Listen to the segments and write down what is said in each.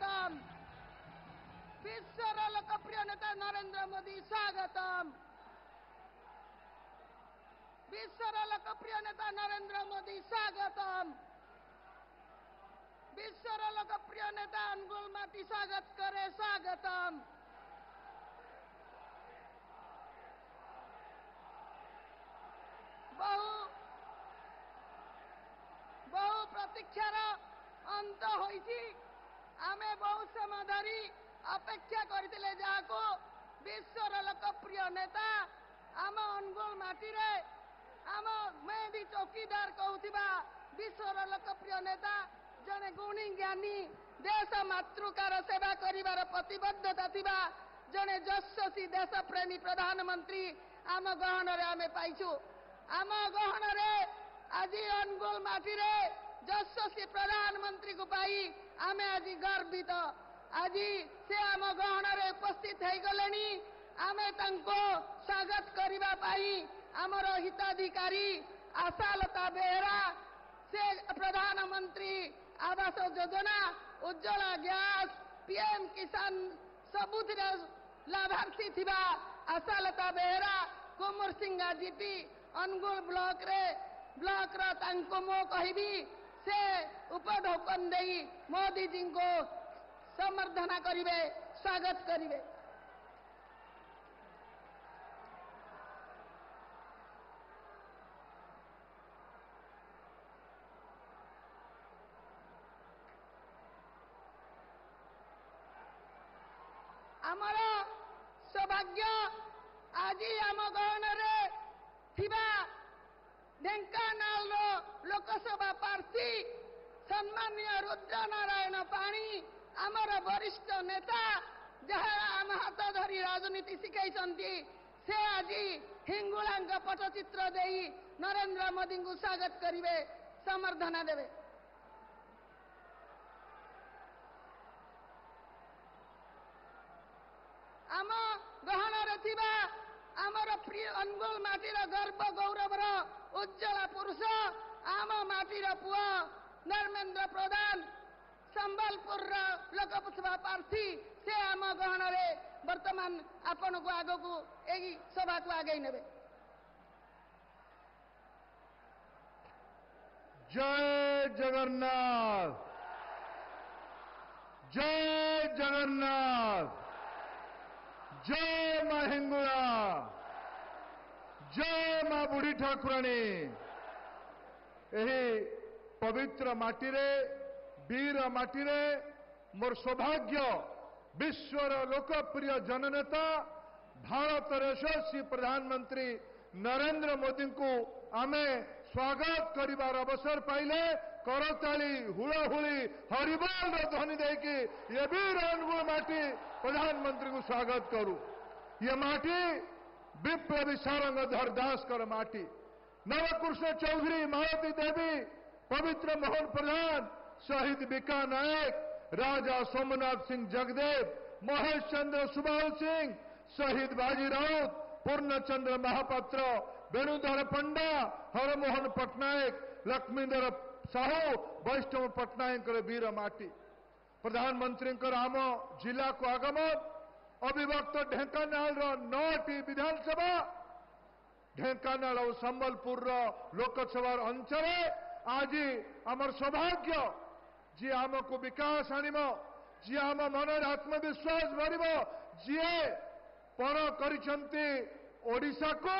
स्वागतम। विश्वर लोकप्रिय नेता नरेंद्र मोदी स्वागतम। विश्वर लोकप्रिय नेता नरेंद्र मोदी स्वागतम। विश्वर लोकप्रिय नेता अनुगुल माटी स्वागत करे स्वागतम। बहु प्रतीक्षार अंत होइछि। आमे बहु समय धरी अपेक्षा करथिले जाको विश्वर लोकप्रिय नेता आम अनुगुल माटी रे आम मेहदी चौकीदार कहूथिबा विश्वर लोकप्रिय नेता जने गुणी ज्ञानी देश मातृकार सेवा करिवार प्रतिबद्धता थिबा जने यशस्वी देशप्रेमी प्रधानमंत्री आम गहन रे आमे पाइछु। आम गहन रे आज अनुगुल माटी रे यशस्वी प्रधानमंत्री को पाई आमे आज गर्वित। आज से आम गहन रे उपस्थित हो गले। आमे तांको स्वागत करिबा पाई आमर हिताधिकारी आशालता बेहरा से प्रधानमंत्री आवास योजना उज्ज्वला गैस पीएम किसान सबुथिर लाभार्थी थिबा आशालता बेहरा कुमुर सिंह जीपी अनुगुल ब्लॉक रा तांको मो कहिबी से उपढोकन देई मोदी जी को समर्थना करिवे स्वागत करिवे। आमर सौभाग्य आज आम गहन रे थिबा ढेंकानाल लोकसभा प्रार्थी सम्माननीय रुद्र नारायण पाणी आमर वरिष्ठ नेता जहा आम हाथ धरी राजनीति शिखाई से आज हिंगुला पटचित्र दे नरेंद्र मोदी को स्वागत करिवे समर्थना देवे। आम गहन रे थिबा आमर प्रिय अनुगुल माटीर गर्व गौरवर उज्ज्वला पुरुष आम माटीर पुआ धर्मेंद्र प्रधान संबलपुर लोकसभा प्रार्थी से आम गहन रे वर्तमान आपण को आग को यही सभा को आगे नेबे। जय जगन्नाथ, जय जगन्नाथ, जय मां हिंगुला, जय मां बुढ़ी ठाकुराणी। यही पवित्र माटी रे वीर माटी रे मोर सौभाग्य विश्वर लोकप्रिय जननेता भारत यशस्वी प्रधानमंत्री नरेंद्र मोदी को आमे स्वागत करिवार अवसर पाइले करताली हुड़ाहुड़ी हरिबोल ध्वनि देकी ये वीर अनुगुल माटी प्रधानमंत्री को स्वागत करू। ये माटी विप्लवी सारंगधर दास कर माटी नवकृष्ण चौधरी मालती देवी पवित्र मोहन प्रधान शहीद बिका नायक राजा सोमनाथ सिंह जगदेव महेश चंद्र सुबाल सिंह शहीद बाजी राउत पूर्णचंद्र महापात्र वेणुधर पंडा हरमोहन पट्टनायक लक्ष्मीधर साहू वैष्णव पट्टनायक वीर माटी प्रधानमंत्री आम जिला को आगमन अविभक्त ढेंकानाल 9टी विधानसभा ढेंकानाल और संबलपुर लोकसभा अंचल आज आमर सौभाग्य जी आम को विकास आणिब जी आम मन आत्मविश्वास भर जी पर करिछंती ओडिशा को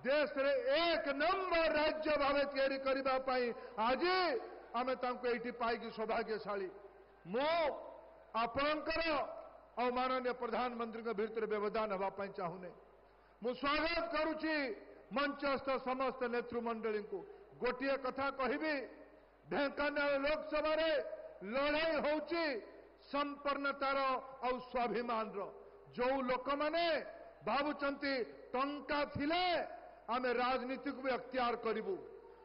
देश रे 1 नंबर राज्य भाव तैयारी करिबा पाई आज आमे तांको एठी पाइकी सौभाग्यशाली। मो आपणकर और माननीय प्रधानमंत्री भितर व्यवधान हवा पाई चाहूने मु स्वागत करुची मंचस्थ समस्त नेतृमंडली को गोटे कथा कहबी ढेंकानाल लोकसभा रे लड़ाई होची संपन्नतार और स्वाभिमान जो लोक माने भावुचंती टंका थिले आमे राजनीति को भी अख्तियार करिबु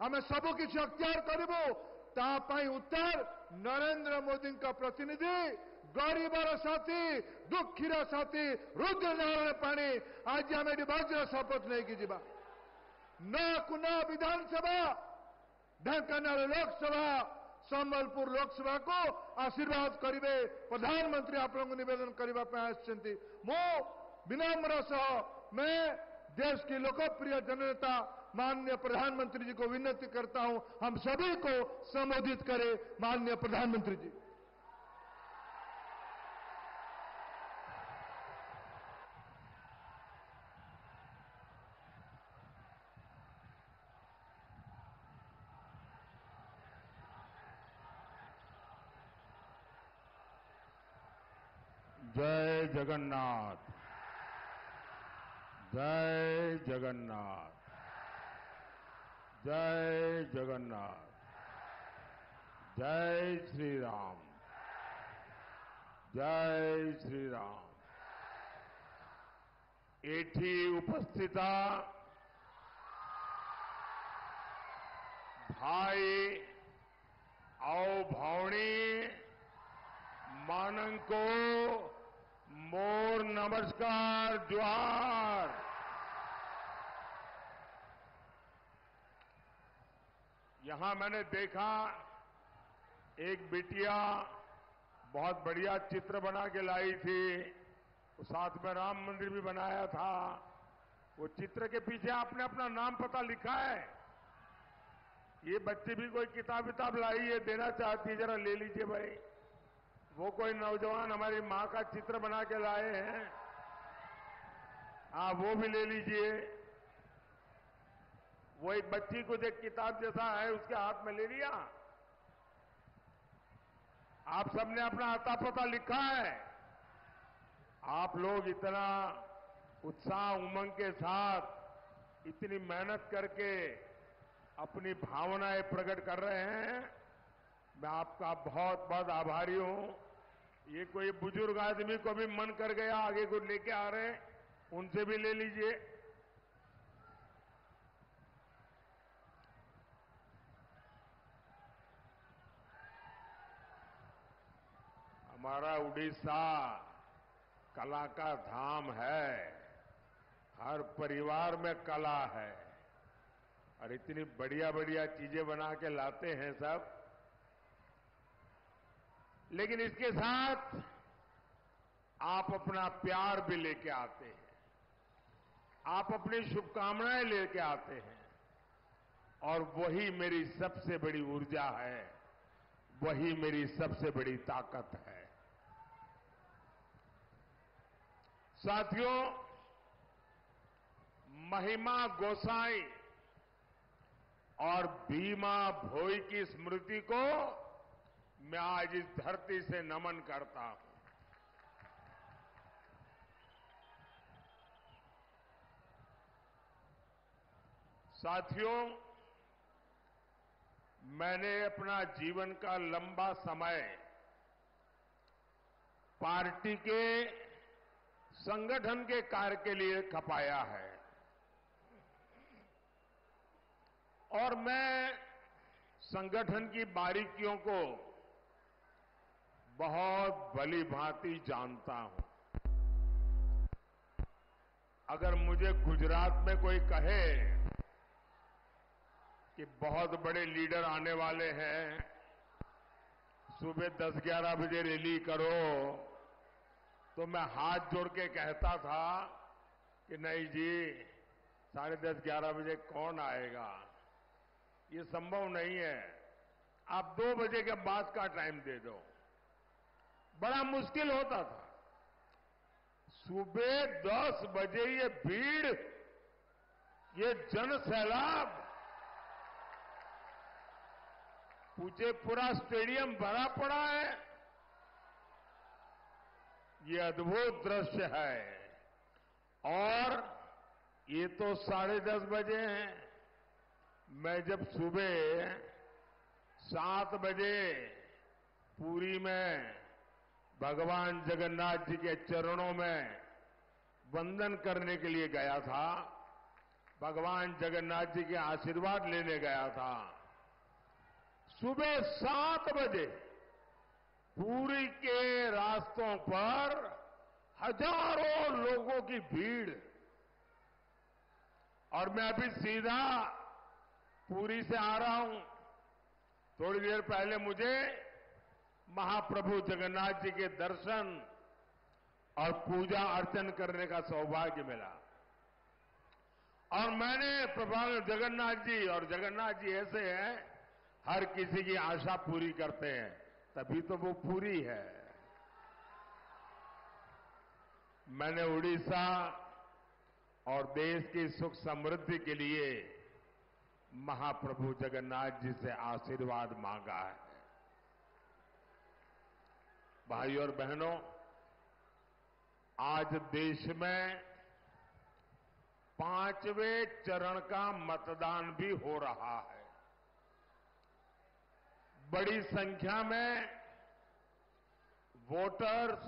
आमे सबु किछि अख्तियार करिबु ता पाई उत्तर नरेंद्र मोदी का प्रतिनिधि गरीबर साथी दुखीर साथी रुद्र नारायण पाणी आज आमे वज्र शपथ नहीं कि जीवा न कुना विधानसभा ढेंकानाल लोकसभा संबलपुर लोकसभा को आशीर्वाद करिवे प्रधानमंत्री आपको निवेदन करने आसछंती। मो विनम्र सह मैं देश की लोकप्रिय जननेता माननीय प्रधानमंत्री जी को विनती करता हूं, हम सभी को संबोधित करें माननीय प्रधानमंत्री जी। जय जगन्नाथ, जय जगन्नाथ, जय जगन्नाथ, जय श्री राम, जय श्री राम। एठी उपस्थिता भाई आओ भावनी मानंको मोर नमस्कार जोहार। यहां मैंने देखा एक बिटिया बहुत बढ़िया चित्र बना के लाई थी, साथ में राम मंदिर भी बनाया था। वो चित्र के पीछे आपने अपना नाम पता लिखा है। ये बच्ची भी कोई किताब लाई है, देना चाहती है, जरा ले लीजिए भाई। वो कोई नौजवान हमारी मां का चित्र बना के लाए हैं, आप वो भी ले लीजिए। वो एक बच्ची को जो किताब जैसा है उसके हाथ में ले लिया। आप सबने अपना अता पता लिखा है। आप लोग इतना उत्साह उमंग के साथ इतनी मेहनत करके अपनी भावनाएं प्रकट कर रहे हैं, मैं आपका बहुत बहुत आभारी हूं। ये कोई बुजुर्ग आदमी को भी मन कर गया आगे को लेके आ रहे हैं, उनसे भी ले लीजिए। हमारा उड़ीसा कला का धाम है, हर परिवार में कला है और इतनी बढ़िया बढ़िया चीजें बना के लाते हैं सब। लेकिन इसके साथ आप अपना प्यार भी लेके आते हैं, आप अपनी शुभकामनाएं लेके आते हैं, और वही मेरी सबसे बड़ी ऊर्जा है, वही मेरी सबसे बड़ी ताकत है। साथियों, महिमा गोसाई और भीमा भोई की स्मृति को मैं आज इस धरती से नमन करता हूं। साथियों, मैंने अपना जीवन का लंबा समय पार्टी के संगठन के कार्य के लिए खपाया है, और मैं संगठन की बारीकियों को बहुत भली भांति जानता हूं। अगर मुझे गुजरात में कोई कहे कि बहुत बड़े लीडर आने वाले हैं, सुबह 10-11 बजे रैली करो, तो मैं हाथ जोड़ के कहता था कि नहीं जी, 10:30-11 बजे कौन आएगा, ये संभव नहीं है। आप 2 बजे के बाद का टाइम दे दो। बड़ा मुश्किल होता था। सुबह 10 बजे ये भीड़, ये जन सैलाब, पूछे पूरा स्टेडियम भरा पड़ा है। ये अद्भुत दृश्य है। और ये तो 10:30 बजे हैं। मैं जब सुबह 7 बजे पुरी में भगवान जगन्नाथ जी के चरणों में वंदन करने के लिए गया था, भगवान जगन्नाथ जी के आशीर्वाद लेने गया था, सुबह 7 बजे पुरी के रास्तों पर हजारों लोगों की भीड़। और मैं अभी सीधा पुरी से आ रहा हूं, थोड़ी देर पहले मुझे महाप्रभु जगन्नाथ जी के दर्शन और पूजा अर्चन करने का सौभाग्य मिला और मैंने प्रभु जगन्नाथ जी, और जगन्नाथ जी ऐसे हैं हर किसी की आशा पूरी करते हैं, तभी तो वो पूरी है। मैंने उड़ीसा और देश की सुख समृद्धि के लिए महाप्रभु जगन्नाथ जी से आशीर्वाद मांगा है। भाइयों और बहनों, आज देश में 5वें चरण का मतदान भी हो रहा है। बड़ी संख्या में वोटर्स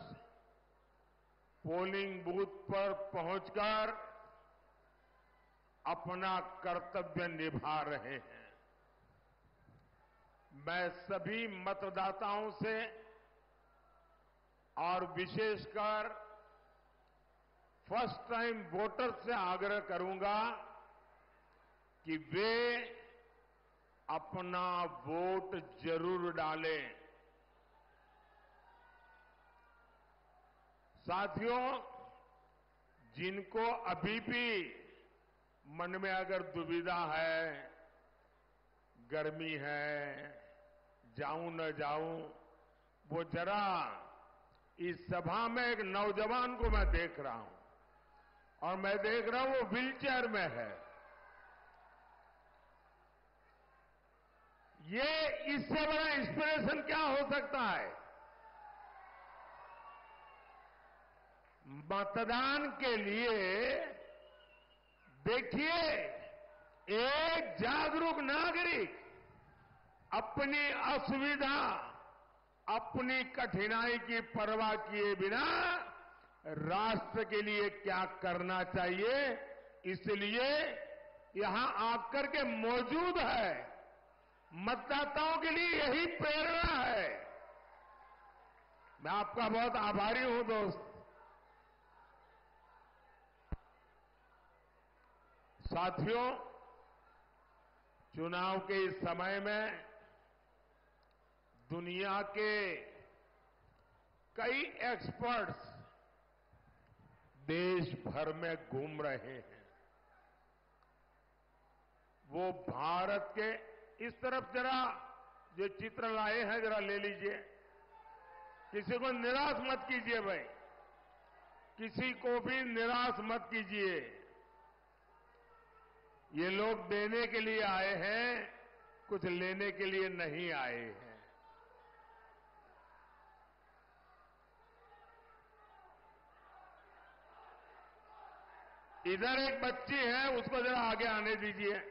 पोलिंग बूथ पर पहुंचकर अपना कर्तव्य निभा रहे हैं। मैं सभी मतदाताओं से और विशेषकर फर्स्ट टाइम वोटर से आग्रह करूंगा कि वे अपना वोट जरूर डालें। साथियों, जिनको अभी भी मन में अगर दुविधा है, गर्मी है, जाऊं न जाऊं, वो जरा इस सभा में एक नौजवान को मैं देख रहा हूं और मैं देख रहा हूं वो व्हीलचेयर में है। ये इससे बड़ा इंस्पिरेशन क्या हो सकता है? मतदान के लिए देखिए, एक जागरूक नागरिक अपनी असुविधा, अपनी कठिनाई की परवाह किए बिना राष्ट्र के लिए क्या करना चाहिए, इसलिए यहां आकर के मौजूद है। मतदाताओं के लिए यही प्रेरणा है। मैं आपका बहुत आभारी हूं दोस्त। साथियों, चुनाव के इस समय में दुनिया के कई एक्सपर्ट्स देश भर में घूम रहे हैं। वो भारत के इस तरफ जरा जो चित्र लाए हैं जरा ले लीजिए। किसी को निराश मत कीजिए भाई, किसी को भी निराश मत कीजिए। ये लोग देने के लिए आए हैं, कुछ लेने के लिए नहीं आए हैं। इधर एक बच्ची है, उसको जरा आगे आने दीजिए।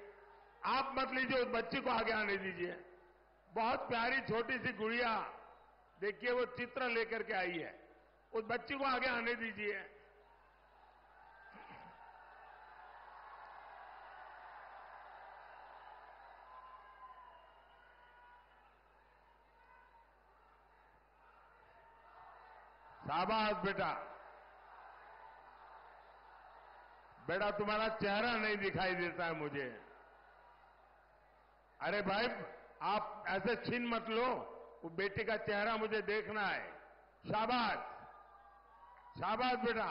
आप मत लीजिए, उस बच्ची को आगे आने दीजिए। बहुत प्यारी छोटी सी गुड़िया, देखिए वो चित्र लेकर के आई है। उस बच्ची को आगे आने दीजिए। शाबाश बेटा। बेटा तुम्हारा चेहरा नहीं दिखाई देता है मुझे। अरे भाई, आप ऐसे छीन मत लो, वो बेटी का चेहरा मुझे देखना है। शाबाश, शाबाश बेटा।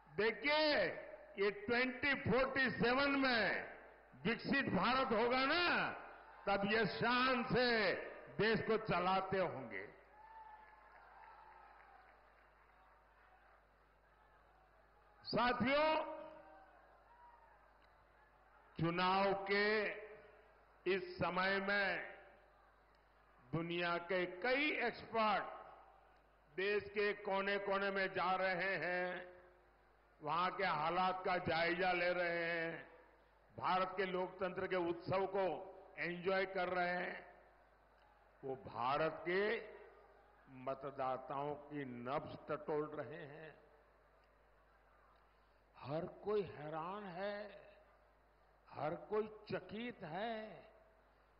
देखिए, ये 2047 में विकसित भारत होगा ना, तब ये शान से देश को चलाते होंगे। साथियों, चुनाव के इस समय में दुनिया के कई एक्सपर्ट देश के कोने कोने में जा रहे हैं, वहां के हालात का जायजा ले रहे हैं, भारत के लोकतंत्र के उत्सव को एंजॉय कर रहे हैं। वो भारत के मतदाताओं की नब्ज टटोल रहे हैं। हर कोई हैरान है, हर कोई चकित है।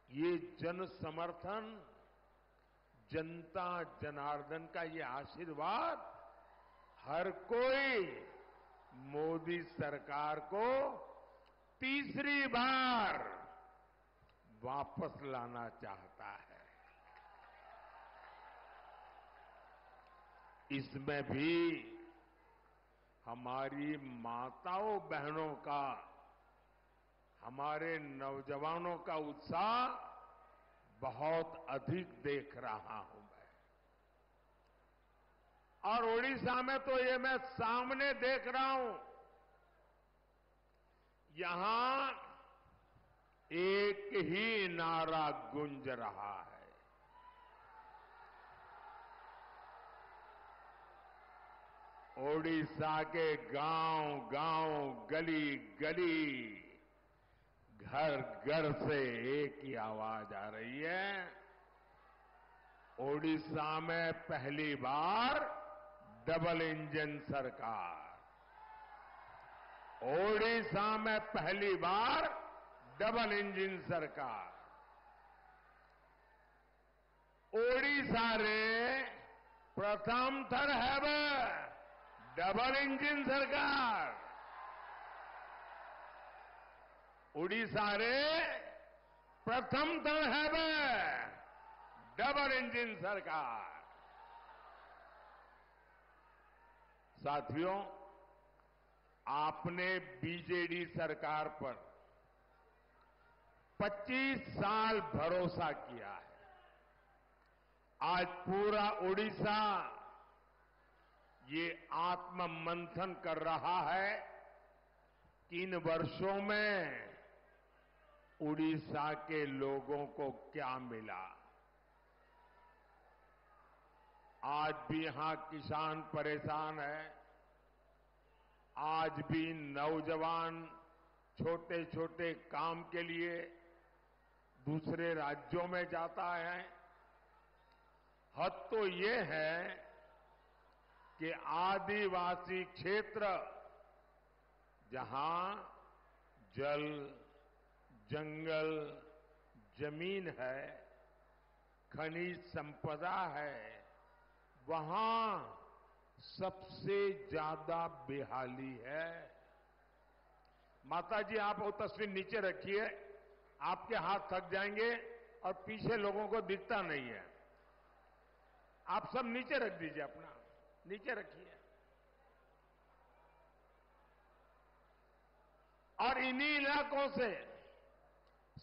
ये जन समर्थन, जनता जनार्दन का ये आशीर्वाद हर कोई मोदी सरकार को तीसरी बार वापस लाना चाहता है। इसमें भी हमारी माताओं बहनों का, हमारे नौजवानों का उत्साह बहुत अधिक देख रहा हूं मैं। और ओडिशा में तो ये मैं सामने देख रहा हूं, यहां एक ही नारा गूंज रहा है, ओडिशा के गांव गांव, गली गली, घर घर से एक ही आवाज आ रही है, ओडिशा में पहली बार डबल इंजन सरकार। ओडिशा में पहली बार डबल इंजन सरकार। ओडिशा रे प्रथम थर है डबल इंजन सरकार। ओडिशा रे प्रथम थर है डबल इंजन सरकार। साथियों, आपने बीजेडी सरकार पर 25 साल भरोसा किया है। आज पूरा ओडिशा ये आत्म मंथन कर रहा है कि इन वर्षों में ओडिशा के लोगों को क्या मिला। आज भी यहां किसान परेशान है, आज भी नौजवान छोटे छोटे काम के लिए दूसरे राज्यों में जाता है। हद तो ये है कि आदिवासी क्षेत्र जहां जल, जंगल, जमीन है, खनिज संपदा है, वहां सबसे ज्यादा बेहाली है। माताजी, आप वो तस्वीर नीचे रखिए, आपके हाथ थक जाएंगे और पीछे लोगों को दिखता नहीं है। आप सब नीचे रख दीजिए, अपना नीचे रखिए। और इन्हीं इलाकों से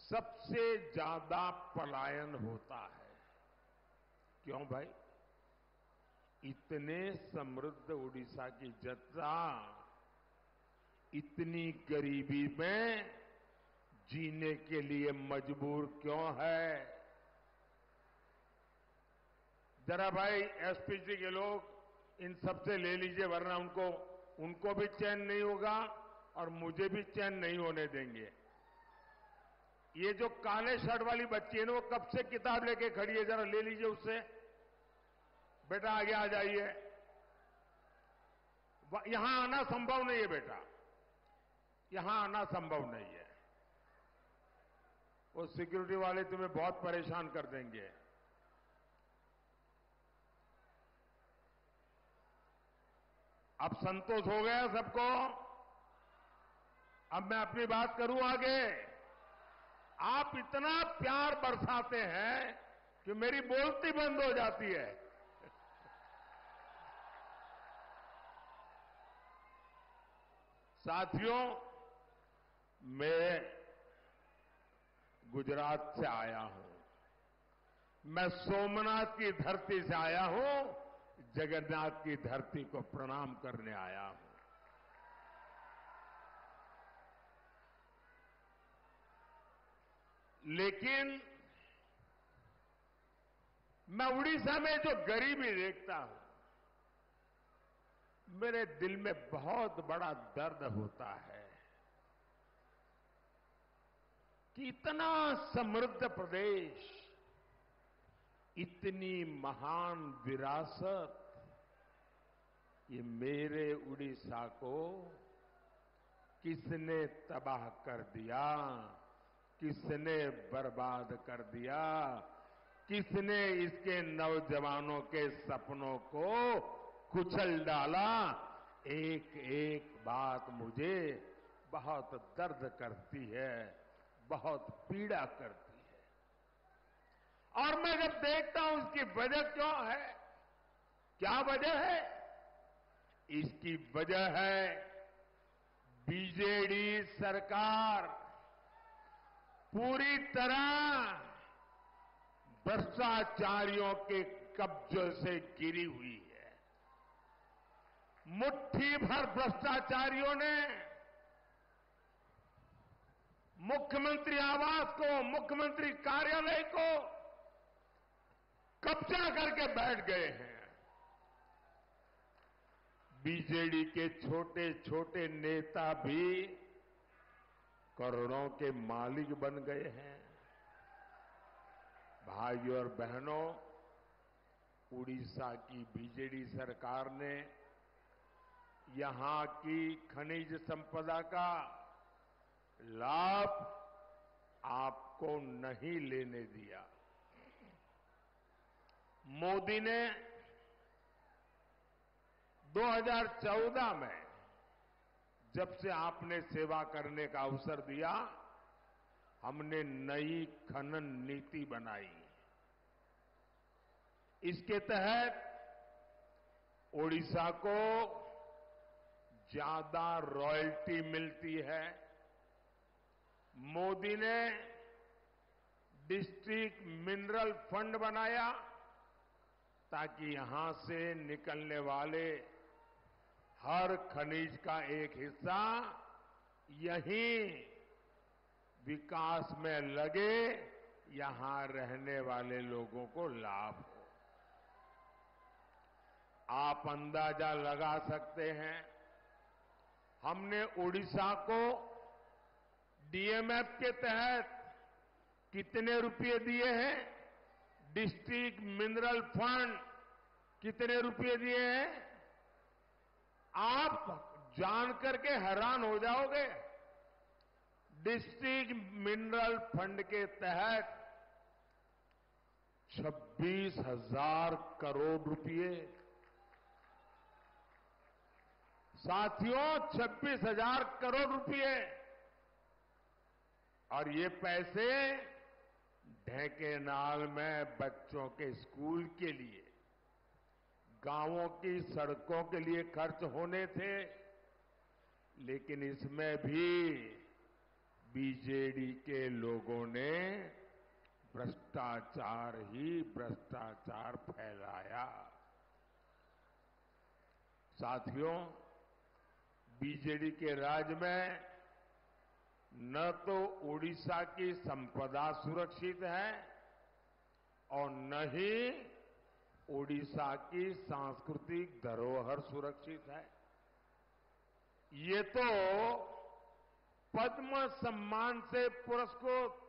सबसे ज्यादा पलायन होता है। क्यों भाई? इतने समृद्ध ओडिशा की जनता इतनी गरीबी में जीने के लिए मजबूर क्यों है? जरा भाई एसपीसी के लोग इन सबसे ले लीजिए, वरना उनको भी चैन नहीं होगा और मुझे भी चैन नहीं होने देंगे। ये जो काले शर्ट वाली बच्ची है ना, वो कब से किताब लेके खड़ी है, जरा ले लीजिए उससे। बेटा आगे आ जाइए, यहां आना संभव नहीं है बेटा, यहां आना संभव नहीं है। वो सिक्योरिटी वाले तुम्हें बहुत परेशान कर देंगे। अब संतोष हो गया सबको? अब मैं अपनी बात करूं आगे। आप इतना प्यार बरसाते हैं कि मेरी बोलती बंद हो जाती है। साथियों, मैं गुजरात से आया हूं, मैं सोमनाथ की धरती से आया हूं, जगन्नाथ की धरती को प्रणाम करने आया हूं। लेकिन मैं उड़ीसा में जो गरीबी देखता हूं, मेरे दिल में बहुत बड़ा दर्द होता है कि इतना समृद्ध प्रदेश, इतनी महान विरासत, ये मेरे उड़ीसा को किसने तबाह कर दिया, किसने बर्बाद कर दिया, किसने इसके नौजवानों के सपनों को कुचल डाला। एक एक बात मुझे बहुत दर्द करती है, बहुत पीड़ा करती है। और मैं जब देखता हूं इसकी वजह क्यों है, क्या वजह है, इसकी वजह है बीजेडी सरकार पूरी तरह भ्रष्टाचारियों के कब्जे से गिरी हुई है। मुट्ठी भर भ्रष्टाचारियों ने मुख्यमंत्री आवास को, मुख्यमंत्री कार्यालय को कब्जा करके बैठ गए हैं। बीजेडी के छोटे छोटे नेता भी करोड़ों के मालिक बन गए हैं। भाइयों और बहनों, उड़ीसा की बीजेडी सरकार ने यहां की खनिज संपदा का लाभ आपको नहीं लेने दिया। मोदी ने 2014 में जब से आपने सेवा करने का अवसर दिया, हमने नई खनन नीति बनाई। इसके तहत ओडिशा को ज्यादा रॉयल्टी मिलती है। मोदी ने डिस्ट्रिक्ट मिनरल फंड बनाया ताकि यहां से निकलने वाले हर खनिज का एक हिस्सा यहीं विकास में लगे, यहां रहने वाले लोगों को लाभ हो। आप अंदाजा लगा सकते हैं, हमने ओडिशा को डीएमएफ के तहत कितने रुपए दिए हैं, डिस्ट्रिक्ट मिनरल फंड कितने रुपए दिए हैं, आप जानकर के हैरान हो जाओगे। डिस्ट्रिक्ट मिनरल फंड के तहत 26,000 करोड़ रुपए, साथियों 26,000 करोड़ रुपए, और ये पैसे ढेंकेनाल में बच्चों के स्कूल के लिए, गांवों की सड़कों के लिए खर्च होने थे। लेकिन इसमें भी बीजेडी के लोगों ने भ्रष्टाचार ही भ्रष्टाचार फैलाया। साथियों, बीजेडी के राज में न तो ओडिशा की संपदा सुरक्षित है और न ही ओडिशा की सांस्कृतिक धरोहर सुरक्षित है। ये तो पद्म सम्मान से पुरस्कृत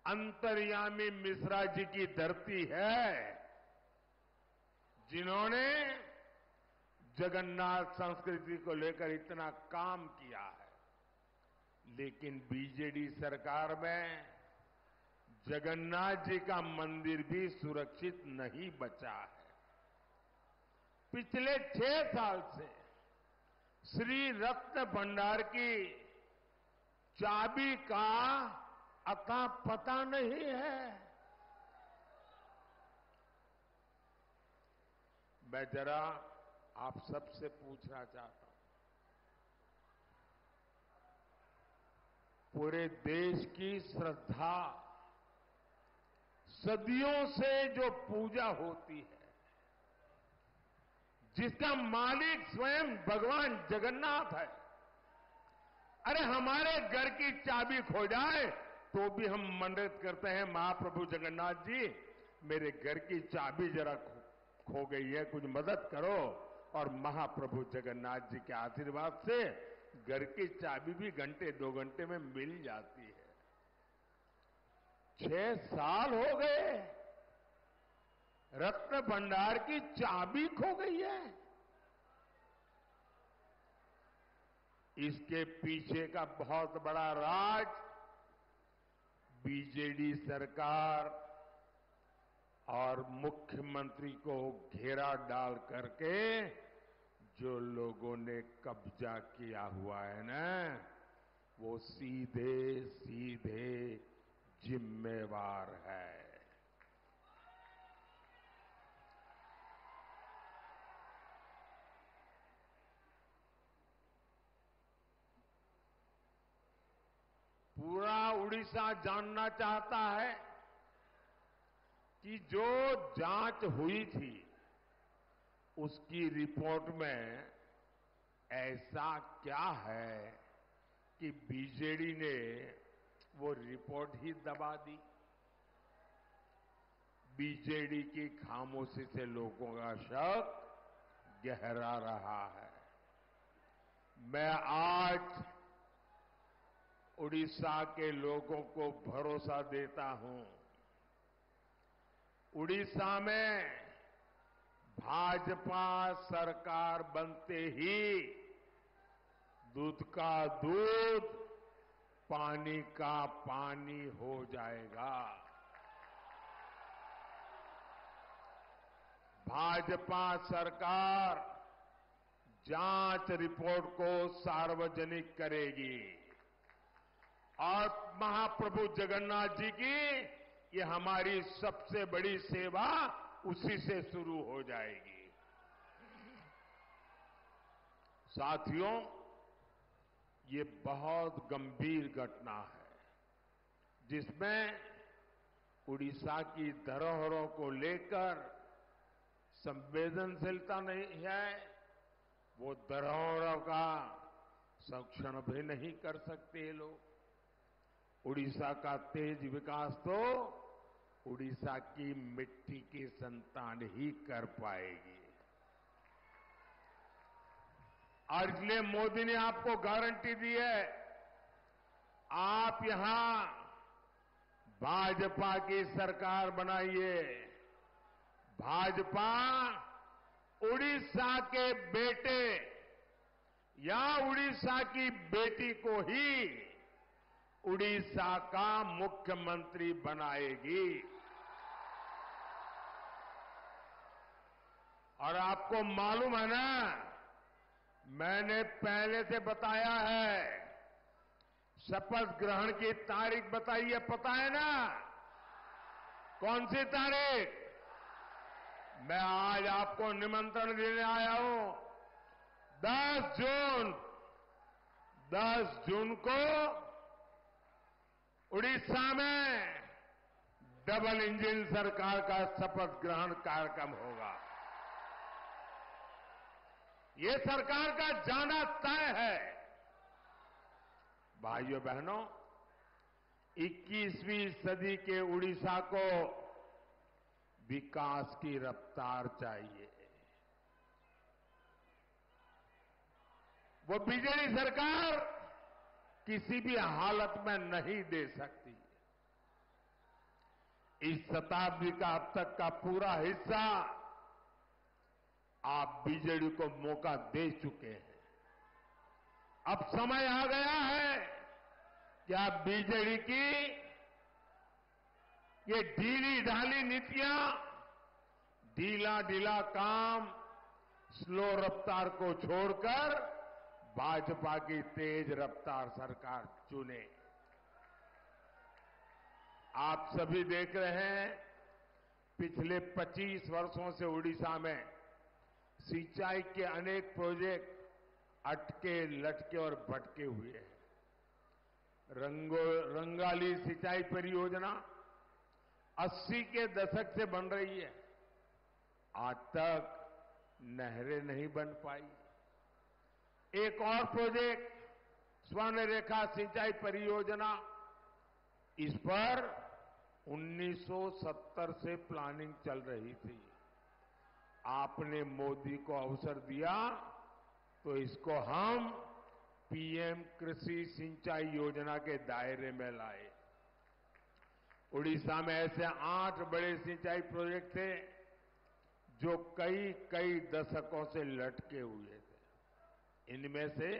अंतर्यामी मिश्रा जी की धरती है, जिन्होंने जगन्नाथ संस्कृति को लेकर इतना काम किया है। लेकिन बीजेडी सरकार में जगन्नाथ जी का मंदिर भी सुरक्षित नहीं बचा है। पिछले 6 साल से श्री रत्न भंडार की चाबी का अता पता नहीं है। मैं जरा आप सबसे पूछना चाहता हूं, पूरे देश की श्रद्धा, सदियों से जो पूजा होती है, जिसका मालिक स्वयं भगवान जगन्नाथ है, अरे हमारे घर की चाबी खो जाए तो भी हम मन्नत करते हैं, महाप्रभु जगन्नाथ जी मेरे घर की चाबी जरा खो गई है, कुछ मदद करो। और महाप्रभु जगन्नाथ जी के आशीर्वाद से घर की चाबी भी घंटे 2 घंटे में मिल जाती है। 6 साल हो गए, रत्न भंडार की चाबी खो गई है। इसके पीछे का बहुत बड़ा राज बीजेडी सरकार और मुख्यमंत्री को घेरा डाल करके जो लोगों ने कब्जा किया हुआ है ना, वो सीधे सीधे जिम्मेवार है। उड़ीसा जानना चाहता है कि जो जांच हुई थी उसकी रिपोर्ट में ऐसा क्या है कि बीजेडी ने वो रिपोर्ट ही दबा दी। बीजेडी की खामोशी से लोगों का शक गहरा रहा है। मैं आज उड़ीसा के लोगों को भरोसा देता हूं, उड़ीसा में भाजपा सरकार बनते ही दूध का दूध, पानी का पानी हो जाएगा। भाजपा सरकार जांच रिपोर्ट को सार्वजनिक करेगी और महाप्रभु जगन्नाथ जी की ये हमारी सबसे बड़ी सेवा उसी से शुरू हो जाएगी। साथियों, ये बहुत गंभीर घटना है जिसमें उड़ीसा की धरोहरों को लेकर संवेदनशीलता नहीं है। वो धरोहरों का संरक्षण भी नहीं कर सकते ये लोग। उड़ीसा का तेज विकास तो उड़ीसा की मिट्टी की संतान ही कर पाएगी। और इसलिए मोदी ने आपको गारंटी दी है, आप यहां भाजपा की सरकार बनाइए। भाजपा उड़ीसा के बेटे या उड़ीसा की बेटी को ही उड़ीसा का मुख्यमंत्री बनाएगी। और आपको मालूम है ना, मैंने पहले से बताया है, शपथ ग्रहण की तारीख बताई है, पता है ना? कौन सी तारीख? मैं आज आपको निमंत्रण देने आया हूं। 10 जून को उड़ीसा में डबल इंजन सरकार का शपथ ग्रहण कार्यक्रम होगा। ये सरकार का जाना तय है। भाइयों बहनों, 21वीं सदी के उड़ीसा को विकास की रफ्तार चाहिए। वो बीजेडी सरकार किसी भी हालत में नहीं दे सकती। इस शताब्दी का अब तक का पूरा हिस्सा आप बीजेडी को मौका दे चुके हैं। अब समय आ गया है कि आप बीजेडी की ये ढीली ढाली नीतियां, ढीला ढीला काम, स्लो रफ्तार को छोड़कर भाजपा की तेज रफ्तार सरकार चुने। आप सभी देख रहे हैं, पिछले 25 वर्षों से उड़ीसा में सिंचाई के अनेक प्रोजेक्ट अटके, लटके और भटके हुए हैं। रंगाली सिंचाई परियोजना 80 के दशक से बन रही है, आज तक नहरें नहीं बन पाई। एक और प्रोजेक्ट स्वर्ण रेखा सिंचाई परियोजना, इस पर 1970 से प्लानिंग चल रही थी। आपने मोदी को अवसर दिया तो इसको हम पीएम कृषि सिंचाई योजना के दायरे में लाए। उड़ीसा में ऐसे 8 बड़े सिंचाई प्रोजेक्ट थे जो कई दशकों से लटके हुए थे। इनमें से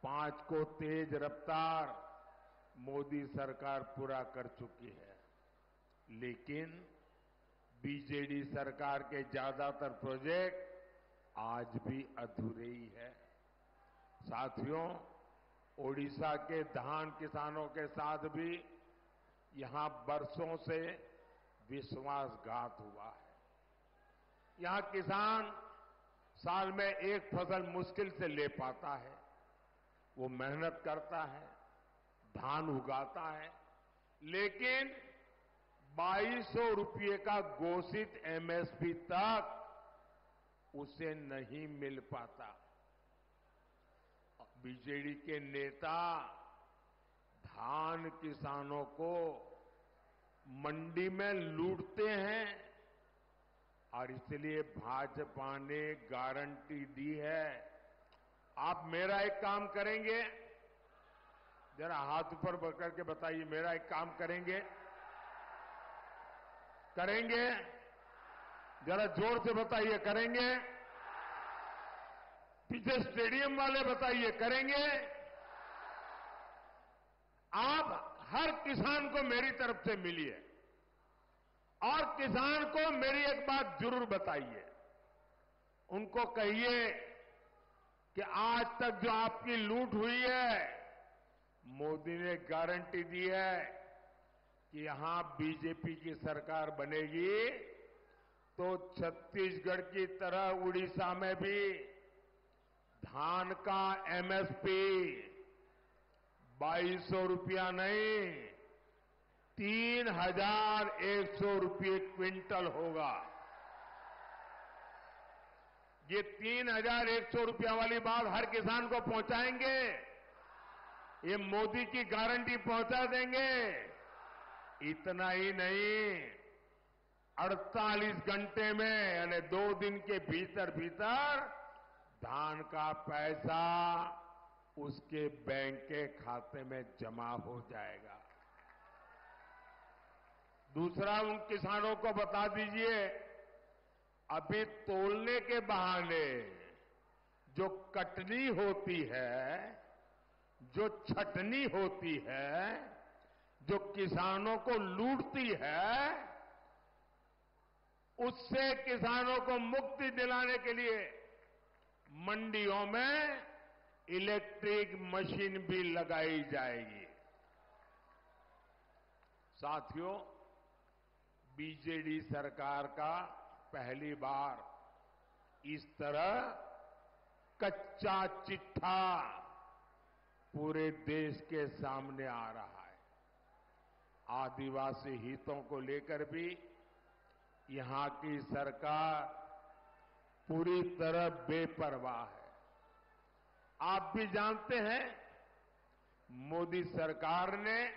5 को तेज रफ्तार मोदी सरकार पूरा कर चुकी है, लेकिन बीजेडी सरकार के ज्यादातर प्रोजेक्ट आज भी अधूरे ही है। साथियों, ओडिशा के धान किसानों के साथ भी यहां बरसों से विश्वासघात हुआ है। यहां किसान साल में एक फसल मुश्किल से ले पाता है। वो मेहनत करता है, धान उगाता है, लेकिन 2200 रुपये का घोषित एमएसपी तक उसे नहीं मिल पाता। बीजेडी के नेता धान किसानों को मंडी में लूटते हैं और इसलिए भाजपा ने गारंटी दी है। आप मेरा एक काम करेंगे, जरा हाथ ऊपर करके बताइए, मेरा एक काम करेंगे? करेंगे? जरा जोर से बताइए, करेंगे? पीछे स्टेडियम वाले बताइए, करेंगे? आप हर किसान को मेरी तरफ से मिलिए और किसान को मेरी एक बात जरूर बताइए। उनको कहिए कि आज तक जो आपकी लूट हुई है, मोदी ने गारंटी दी है कि यहां बीजेपी की सरकार बनेगी तो छत्तीसगढ़ की तरह उड़ीसा में भी धान का एमएसपी 2200 रुपया नहीं, 3100 रुपये क्विंटल होगा। ये 3100 रुपया वाली बात हर किसान को पहुंचाएंगे। ये मोदी की गारंटी पहुंचा देंगे। इतना ही नहीं, 48 घंटे में यानी 2 दिन के भीतर भीतर धान का पैसा उसके बैंक के खाते में जमा हो जाएगा। दूसरा, उन किसानों को बता दीजिए, अभी तोलने के बहाने जो कटनी होती है, जो छटनी होती है, जो किसानों को लूटती है, उससे किसानों को मुक्ति दिलाने के लिए मंडियों में इलेक्ट्रिक मशीन भी लगाई जाएगी। साथियों, बीजेडी सरकार का पहली बार इस तरह कच्चा चिट्ठा पूरे देश के सामने आ रहा है। आदिवासी हितों को लेकर भी यहां की सरकार पूरी तरह बेपरवाह है। आप भी जानते हैं, मोदी सरकार ने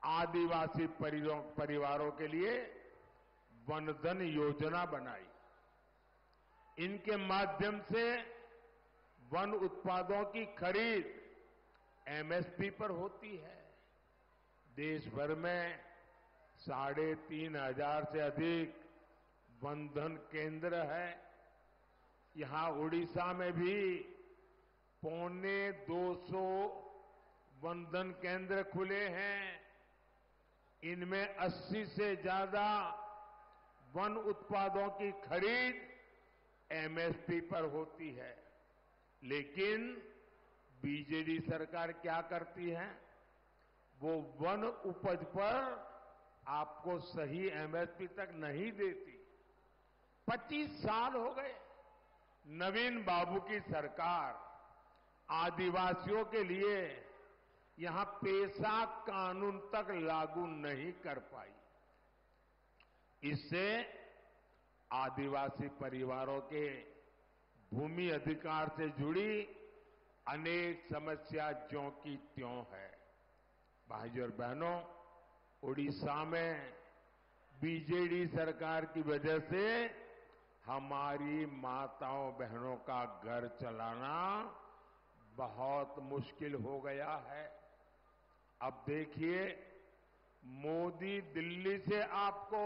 आदिवासी परिवारों के लिए वनधन योजना बनाई। इनके माध्यम से वन उत्पादों की खरीद एमएसपी पर होती है। देश भर में 3,500 से अधिक वनधन केंद्र है। यहां उड़ीसा में भी 250 वनधन केंद्र खुले हैं। इनमें 80 से ज्यादा वन उत्पादों की खरीद एमएसपी पर होती है। लेकिन बीजेडी सरकार क्या करती है? वो वन उपज पर आपको सही एमएसपी तक नहीं देती। 25 साल हो गए नवीन बाबू की सरकार आदिवासियों के लिए यहां पेशा कानून तक लागू नहीं कर पाई। इससे आदिवासी परिवारों के भूमि अधिकार से जुड़ी अनेक समस्या ज्यों की त्यों है। भाइयों और बहनों, उड़ीसा में बीजेडी सरकार की वजह से हमारी माताओं बहनों का घर चलाना बहुत मुश्किल हो गया है। अब देखिए, मोदी दिल्ली से आपको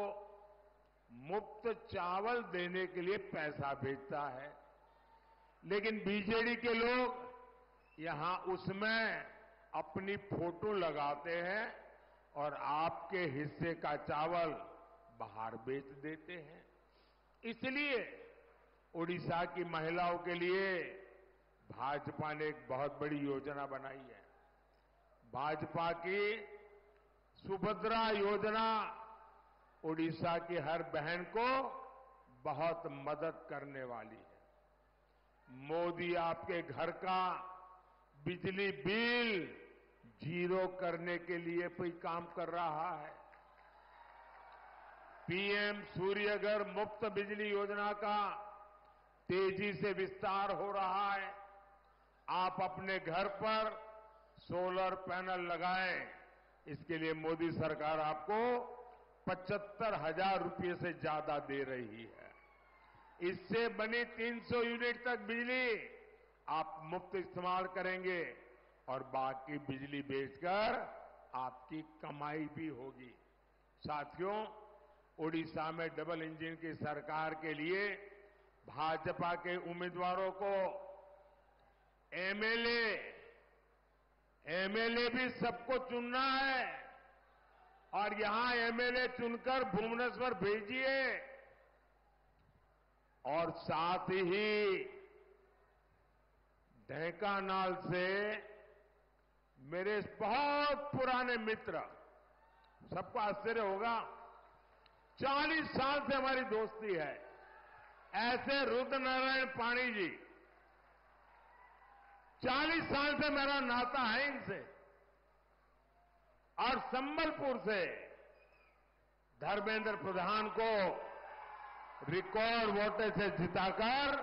मुफ्त चावल देने के लिए पैसा भेजता है, लेकिन बीजेडी के लोग यहां उसमें अपनी फोटो लगाते हैं और आपके हिस्से का चावल बाहर बेच देते हैं। इसलिए उड़ीसा की महिलाओं के लिए भाजपा ने एक बहुत बड़ी योजना बनाई है। भाजपा की सुभद्रा योजना उड़ीसा की हर बहन को बहुत मदद करने वाली है। मोदी आपके घर का बिजली बिल जीरो करने के लिए कोई काम कर रहा है। पीएम सूर्यघर मुफ्त बिजली योजना का तेजी से विस्तार हो रहा है। आप अपने घर पर सोलर पैनल लगाएं, इसके लिए मोदी सरकार आपको 75,000 रुपये से ज्यादा दे रही है। इससे बनी 300 यूनिट तक बिजली आप मुफ्त इस्तेमाल करेंगे और बाकी बिजली बेचकर आपकी कमाई भी होगी। साथियों, ओडिशा में डबल इंजन की सरकार के लिए भाजपा के उम्मीदवारों को एमएलए भी सबको चुनना है और यहां एमएलए चुनकर भुवनेश्वर भेजिए और साथ ही ढेंकानाल से मेरे बहुत पुराने मित्र, सबको आश्चर्य होगा, 40 साल से हमारी दोस्ती है, ऐसे रुद्रनारायण पाणी जी, 40 साल से मेरा नाता है इनसे। और संबलपुर से धर्मेंद्र प्रधान को रिकॉर्ड वोट से जिताकर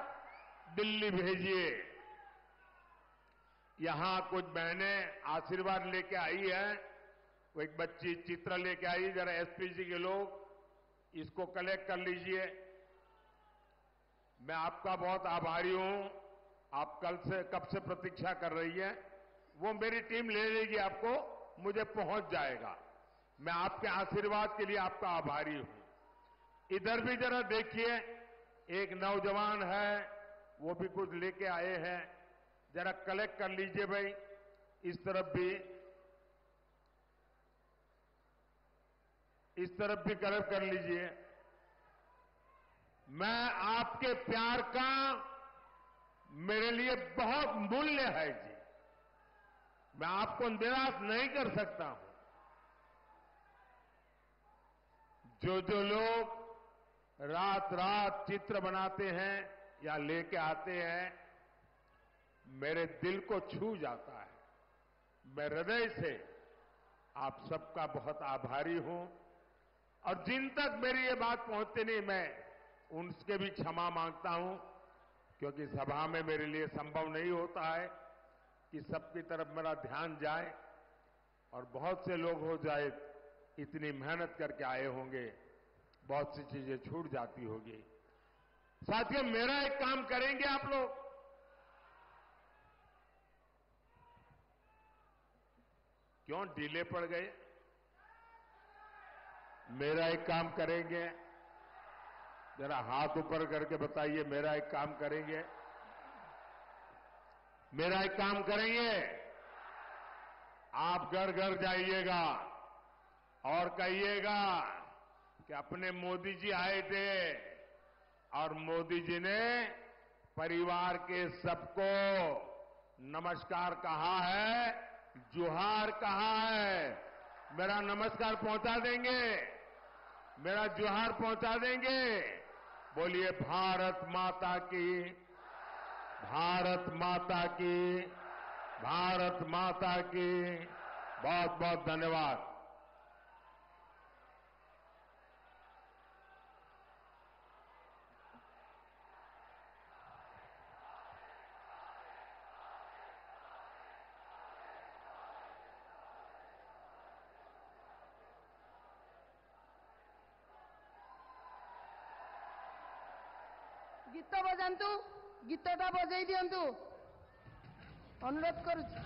दिल्ली भेजिए। यहां कुछ बहनें आशीर्वाद लेके आई है। वो एक बच्ची चित्र लेके आई, जरा एसपीजी के लोग इसको कलेक्ट कर लीजिए। मैं आपका बहुत आभारी हूं। आप कब से प्रतीक्षा कर रही है, वो मेरी टीम ले लेगी, आपको मुझे पहुंच जाएगा। मैं आपके आशीर्वाद के लिए आपका आभारी हूं। इधर भी जरा देखिए, एक नौजवान है, वो भी कुछ लेके आए हैं, जरा कलेक्ट कर लीजिए भाई। इस तरफ भी कलेक्ट कर लीजिए। मैं आपके प्यार का मेरे लिए बहुत मूल्य है जी। मैं आपको निराश नहीं कर सकता हूं। जो लोग रात रात चित्र बनाते हैं या लेके आते हैं, मेरे दिल को छू जाता है। मैं हृदय से आप सबका बहुत आभारी हूं और जिन तक मेरी ये बात पहुंचती नहीं, मैं उनसे भी क्षमा मांगता हूं, क्योंकि सभा में मेरे लिए संभव नहीं होता है कि सबकी तरफ मेरा ध्यान जाए और बहुत से लोग हो जाए, इतनी मेहनत करके आए होंगे, बहुत सी चीजें छूट जाती होगी। साथियों, मेरा एक काम करेंगे आप लोग? क्यों ढीले पड़ गए? मेरा एक काम करेंगे? जरा हाथ ऊपर करके बताइए, मेरा एक काम करेंगे? मेरा एक काम करेंगे? आप घर घर जाइएगा और कहिएगा कि अपने मोदी जी आए थे और मोदी जी ने परिवार के सबको नमस्कार कहा है, जुहार कहा है। मेरा नमस्कार पहुंचा देंगे? मेरा जुहार पहुंचा देंगे? बोलिए भारत माता की, भारत माता की, भारत माता की। बहुत बहुत धन्यवाद। गीत बजातु, गीतटा बजाई दिंतु, अनुरोध करुच्ची।